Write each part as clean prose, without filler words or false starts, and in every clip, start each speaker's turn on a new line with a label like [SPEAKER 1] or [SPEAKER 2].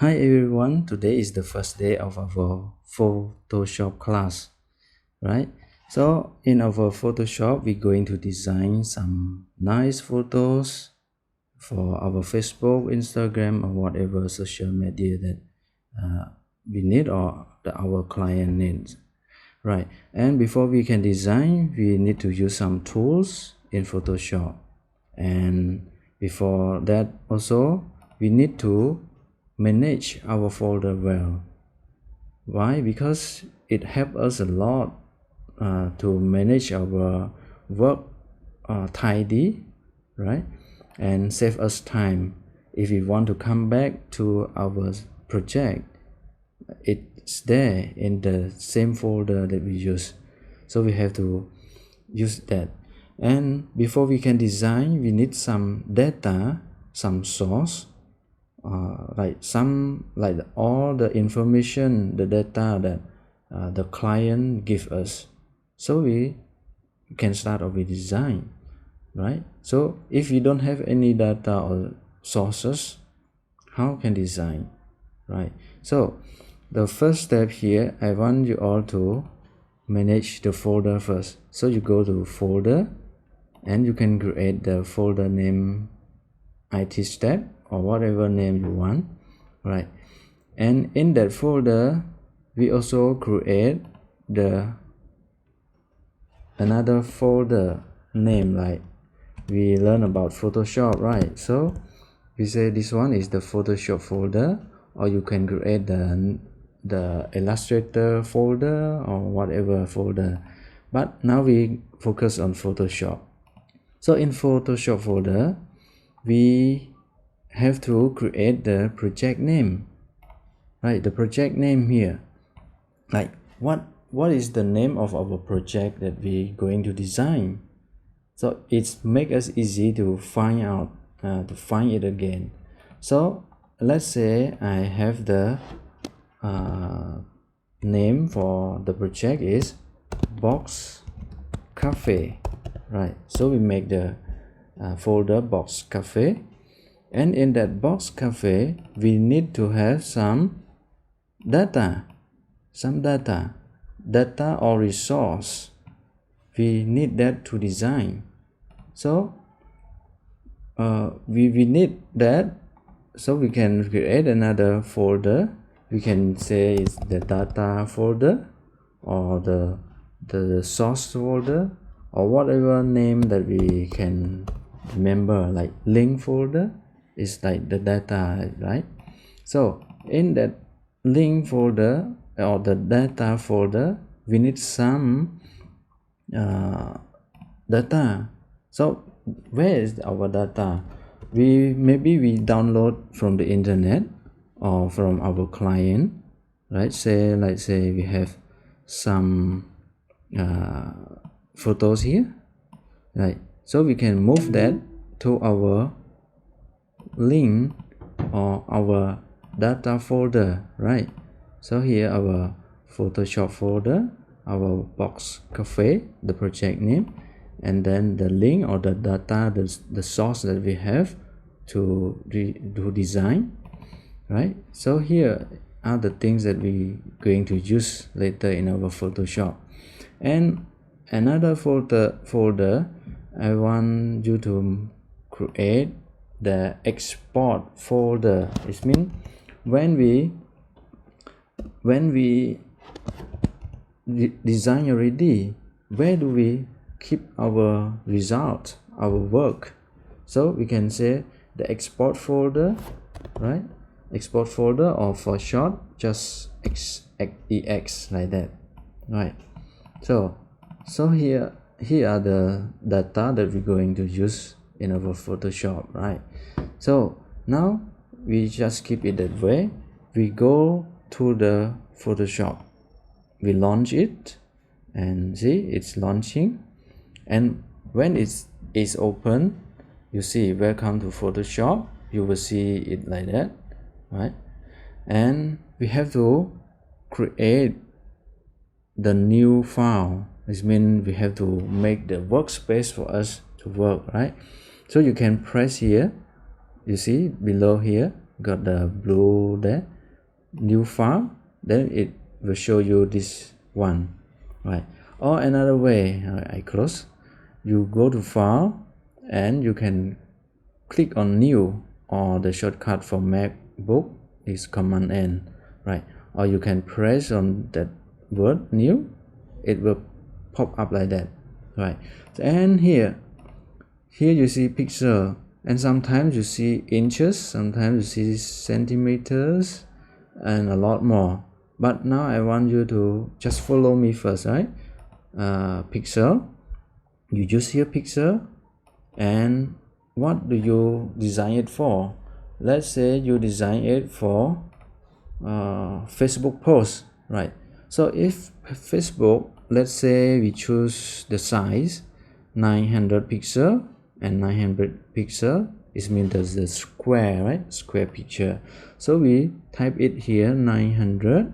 [SPEAKER 1] Hi everyone, today is the first day of our Photoshop class, right? So in our Photoshop, we're going to design some nice photos for our Facebook, Instagram, or whatever social media that we need or that our client needs, right? And before we can design, we need to use some tools in Photoshop. And before that also, we need to manage our folder well. Why? Because it helps us a lot to manage our work tidy, right? And save us time. If we want to come back to our project, it's there in the same folder that we use. So we have to use that. And before we can design, we need some data, some source, like all the information, the data that the client give us. So we can start off with design, right? So if you don't have any data or sources, how can design, right? So the first step here, I want you all to manage the folder first. So you go to folder and you can create the folder name IT step or whatever name you want, right? And in that folder we also create the another folder name, like we learn about Photoshop, right? So we say this one is the Photoshop folder, or you can create the Illustrator folder or whatever folder, but now we focus on Photoshop. So in Photoshop folder we have to create the project name, right? The project name here, like what is the name of our project that we going to design. So it's make us easy to find out, to find it again. So let's say I have the name for the project is box cafe, right? So we make the folder box cafe, and in that box cafe we need to have some data or resource. We need that to design. So we need that, so we can create another folder. We can say it's the data folder or the source folder or whatever name that we can remember, like link folder is like the data, right? So in that link folder or the data folder we need some data. So where is our data? Maybe we download from the internet or from our client, right? Let's say we have some photos here, right? So we can move that to our link or our data folder, right? So here our Photoshop folder, our box cafe, the project name, and then the link or the data, the source that we have to design, right? So here are the things that we going to use later in our Photoshop. And another folder I want you to create the export folder. It means when we design already, where do we keep our result, our work? So we can say the export folder, right? Export folder, or for short just ex like that, right? So here are the data that we're going to use in our Photoshop, right? So now we just keep it that way. We go to the Photoshop, we launch it, and see it's launching, and when it's open, you see welcome to Photoshop. You will see it like that, right? And we have to create the new file. This means we have to make the workspace for us to work, right? So you can press here, you see below here got the blue there, new file, then it will show you this one, right? Or another way, I close, you go to file and you can click on new, or the shortcut for MacBook is Command N, right? Or you can press on that word new, it will pop up like that, right? And here you see pixel, and sometimes you see inches, sometimes you see centimeters, and a lot more. But now I want you to just follow me first, right? Pixel, you use here pixel, and what do you design it for? Let's say you design it for Facebook post, right? So if Facebook, let's say we choose the size 900 pixel, and 900 pixel is means the square, right? Square picture. So we type it here 900,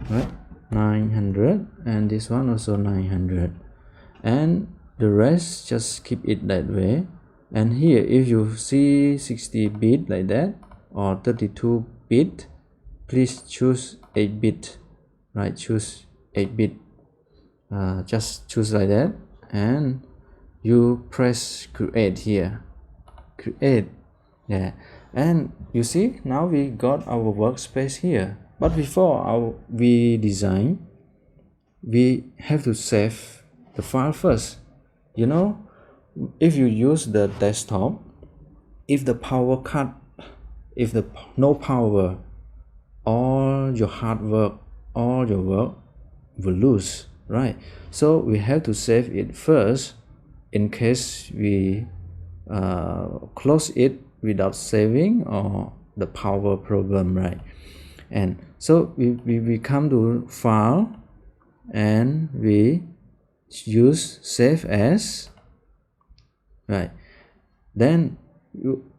[SPEAKER 1] right? 900, and this one also 900, and the rest just keep it that way. And here if you see 60-bit like that or 32-bit, please choose 8-bit, right? Choose 8-bit, just choose like that, and you press create here, create, yeah. And you see now we got our workspace here. But before we design, we have to save the file first. You know, if you use the desktop, if the power cut, if the no power, all your hard work, all your work will lose, right? So we have to save it first in case we close it without saving, or the power problem, right? And so we come to file and we use save as, right? Then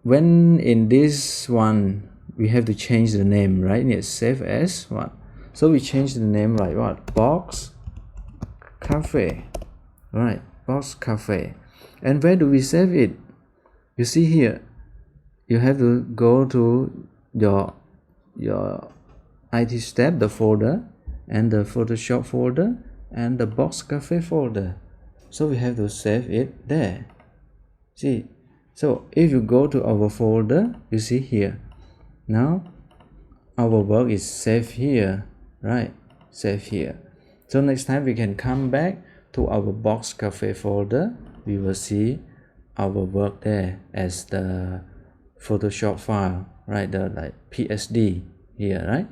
[SPEAKER 1] when in this one we have to change the name, right? Yes, save as what? So we change the name like what? Box Cafe, right? Box Cafe. And where do we save it? You see here, you have to go to your IT step, the folder, and the Photoshop folder, and the Box Cafe folder. So we have to save it there. See, so if you go to our folder, you see here, now our work is saved here, right? Save here. So next time we can come back to our Box Cafe folder, we will see our work there as the Photoshop file, right? The like PSD here, right?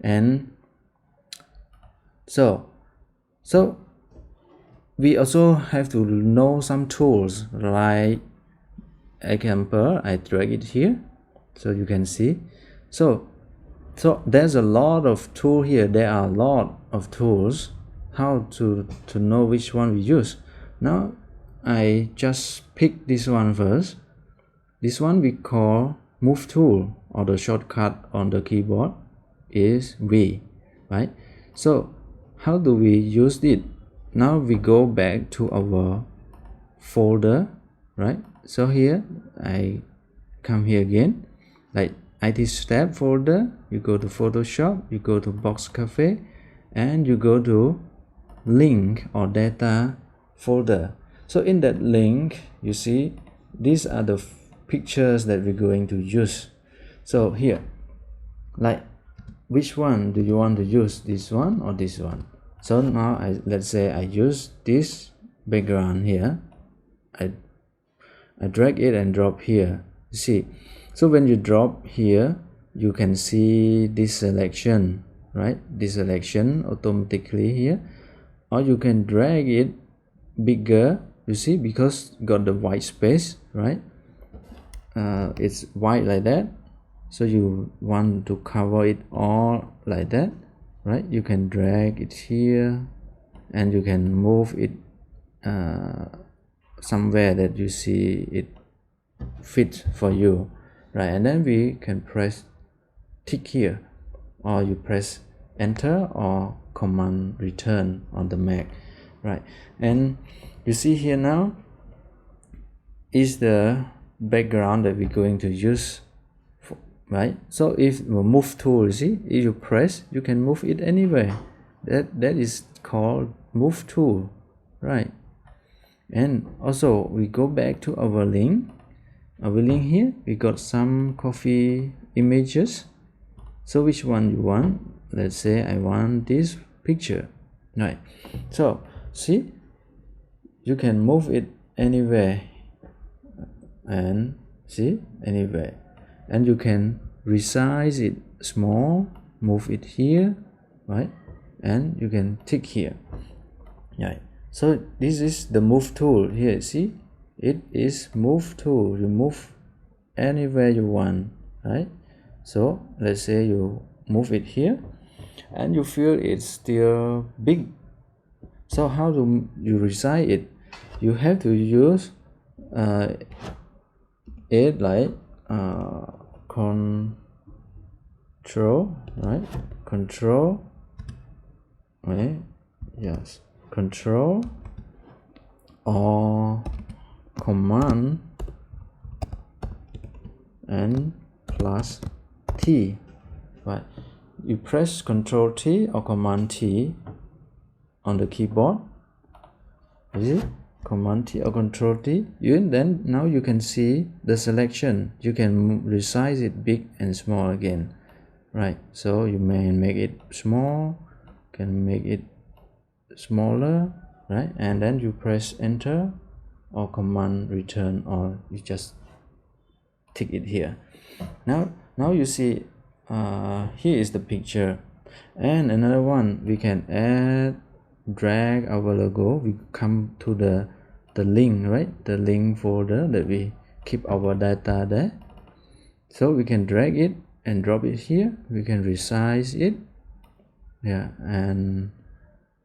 [SPEAKER 1] And so we also have to know some tools, like example, I drag it here so you can see. So there's a lot of tool here. There are a lot of tools. How to know which one we use? Now I just pick this one first. This one we call move tool, or the shortcut on the keyboard is V, right? So how do we use it? Now we go back to our folder, right? So here I come here again, like IT step folder, you go to Photoshop, you go to Box Cafe, and you go to link or data folder. So in that link, you see these are the pictures that we're going to use. So here, like, which one do you want to use, this one or this one? So now let's say I use this background here. I drag it and drop here. You see, so when you drop here, you can see this selection, right? This selection automatically here, or you can drag it bigger. You see, because got the white space, right? It's white like that, so you want to cover it all like that, right? You can drag it here, and you can move it somewhere that you see it fit for you, right? And then we can press tick here, or you press enter or command return on the Mac, right? And you see here now is the background that we're going to use right? So if the move tool, you see, if you press, you can move it anywhere. That is called move tool, right? And also we go back to our link. Our link here, we got some coffee images. So which one you want? Let's say I want this picture, right? So see, you can move it anywhere, and see, anywhere, and you can resize it small, move it here, right? And you can tick here, right? So this is the move tool here. See, it is move tool. You move anywhere you want, right? So let's say you move it here and you feel it's still big. So how do you resize it? You have to use it like control, right? Control, right? Yes, control or command and plus T, right? You press Control T or Command T on the keyboard. You see, Command T or Control T. Then now you can see the selection. You can resize it big and small again, right? So you may make it small, can make it smaller, right? And then you press Enter or Command Return, or you just tick it here. Now you see here is the picture, and another one we can add, drag our logo. We come to the link, right? The link folder that we keep our data there. So we can drag it and drop it here. We can resize it, yeah, and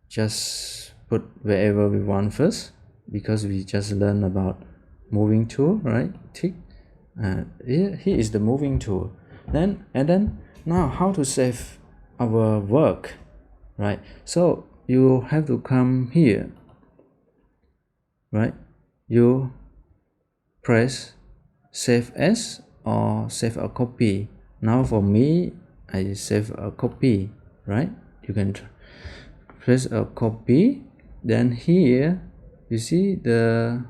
[SPEAKER 1] just put wherever we want first, because we just learned about moving tool, right? Tick. Here is the moving tool. Then now how to save our work, right? So you have to come here, right? You press save as or save a copy. Now for me, I save a copy, right? You can press a copy. Then here you see the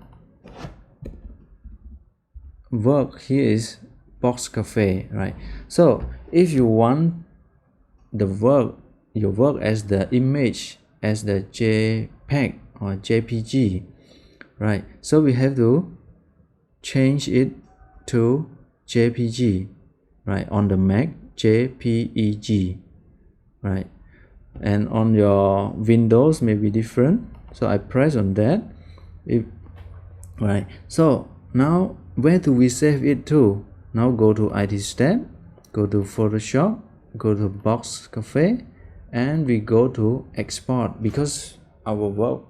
[SPEAKER 1] work here is box cafe, right? So if you want the your work as the image, as the JPEG or JPG, right? So we have to change it to JPG, right? On the Mac, JPEG, right? And on your Windows may be different. So I press on that, right? So now where do we save it to? Now go to IT step, go to Photoshop, go to Box Cafe, and we go to export, because our work,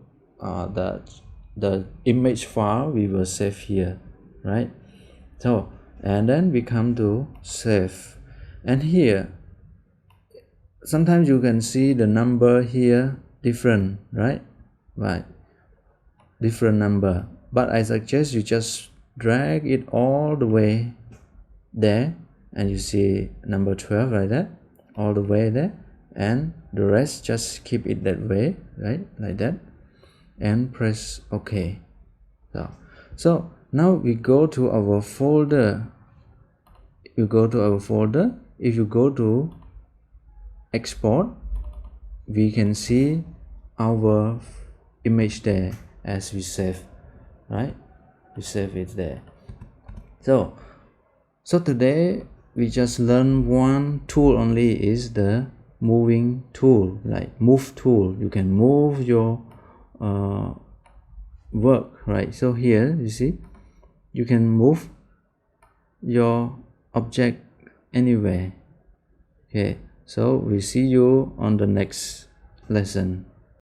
[SPEAKER 1] the image file we will save here, right? So and then we come to save, and here sometimes you can see the number here different, right? Different number, but I suggest you just drag it all the way there, and you see number 12 like that, all the way there, and the rest just keep it that way, right? Like that, and press OK. So now we go to our folder. You go to our folder. If you go to export, we can see our image there as we save, right? We save it there. So today we just learned one tool only, is the moving tool, like move tool. You can move your work, right? So here you see you can move your object anywhere. Okay, so we see you on the next lesson.